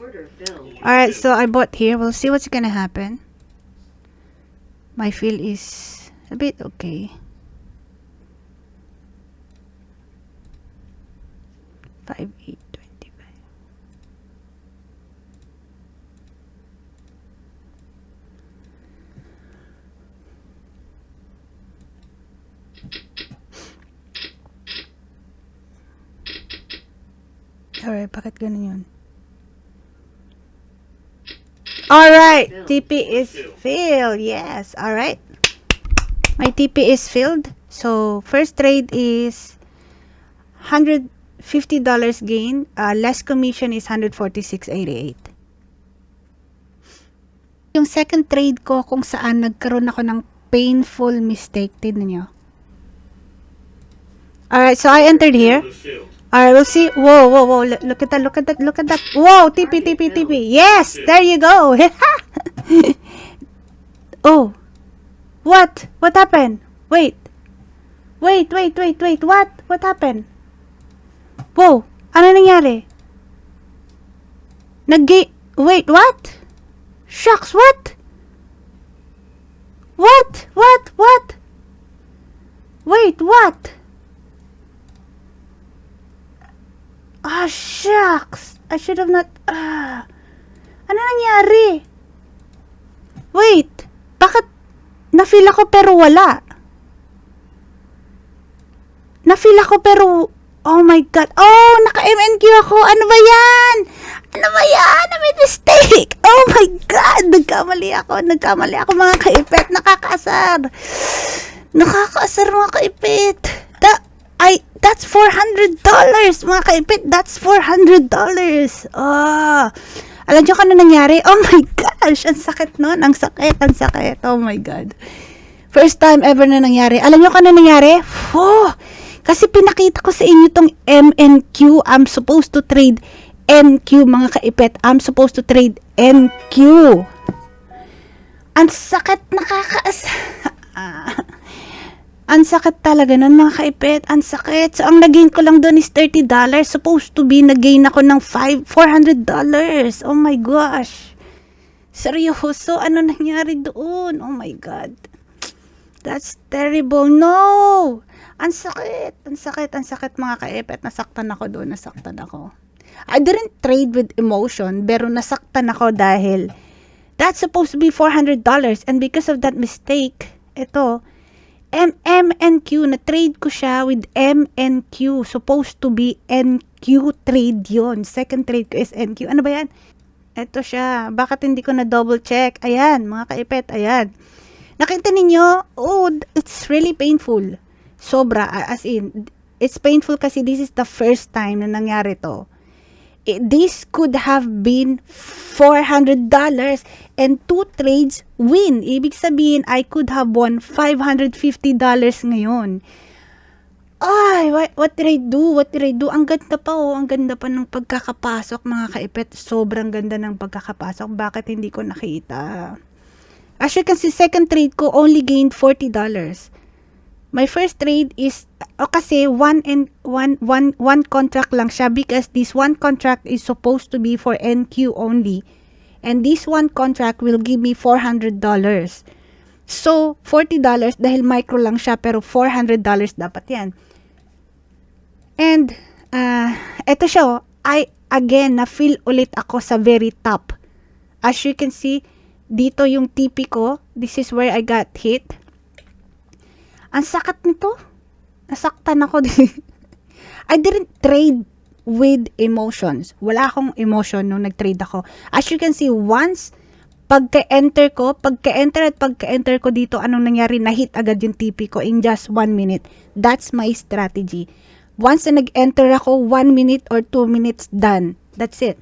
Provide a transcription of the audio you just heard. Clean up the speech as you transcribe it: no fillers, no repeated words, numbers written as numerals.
Alright, so I bought here. We'll see what's gonna happen. My fill is a bit okay. 5,825. Alright, bakit ganun yun? Alright, TP is filled. Yes, alright. My TP is filled. So, first trade is $150 gain. Less commission is $146.88. Yung second trade ko kung saan nagkaroon ako ng painful mistake. Tignan nyo. Alright, so I entered here. Alright, we'll see. Whoa, whoa, whoa. Look at that, look at that, look at that. Whoa, TP, TP, TP. Yes, there you go. Oh. What? What happened? Wait. Wait. What happened? Whoa. Ano nangyari? Wait, what? Shucks, what? What? Wait, what? Ah, shucks. I should have not... Ano nangyari? Wait. Bakit na-feel ako pero wala? Na-feel ako pero... Oh my God. Oh, naka-MNQ ako. Ano ba yan? I made mistake. Oh my God. Nagkamali ako mga kaipet. Nakakaasar mga kaipet. That's $400 mga kaipit. That's $400. Alam nyo kung ano nangyari? Oh my gosh, ang sakit nun. Ang sakit. Oh my God. First time ever na nangyari. Alam nyo kung ano nangyari? Kasi pinakita ko sa inyo tong MNQ. I'm supposed to trade NQ mga kaipit. I'm supposed to trade NQ. Ang sakit, ang sakit talaga nun mga kaipit. Ang sakit. So, ang nagain ko lang doon is $30. Supposed to be, nagain ako ng $400. Oh my gosh. Seryoso, ano nangyari doon? Oh my God. That's terrible. No! Ang sakit mga kaipit. Nasaktan ako doon. I didn't trade with emotion, pero nasaktan ako dahil that's supposed to be $400. And because of that mistake, ito, MNQ, na-trade ko siya with MNQ. Supposed to be NQ trade yon. Second trade ko is NQ. Ano ba yan? Ito siya. Bakit hindi ko na double check? Ayan, mga kaipet, ayan. Nakita ninyo? Oh, it's really painful. Sobra, as in, it's painful kasi this is the first time na nangyari to. This could have been $400 and 2 trades win. Ibig sabihin, I could have won $550 ngayon. Ay, what did I do? Ang ganda pa ang ganda pa ng pagkakapasok mga kaipet. Sobrang ganda ng pagkakapasok. Bakit hindi ko nakita? As you can see, second trade ko only gained $40. My first trade is kasi one contract lang siya because this one contract is supposed to be for NQ only. And this one contract will give me $400. So, $40 dahil micro lang siya pero $400 dapat yan. And, eto siya, again, na-feel ulit ako sa very top. As you can see, dito yung TP ko. This is where I got hit. Ang sakit nito. Nasaktan ako. I didn't trade with emotions. Wala akong emotion nung nag-trade ako. As you can see, once pagka-enter ko dito, anong nangyari? Na-hit agad yung TP ko in just 1 minute. That's my strategy. Once na nag-enter ako, 1 minute or 2 minutes, done. That's it.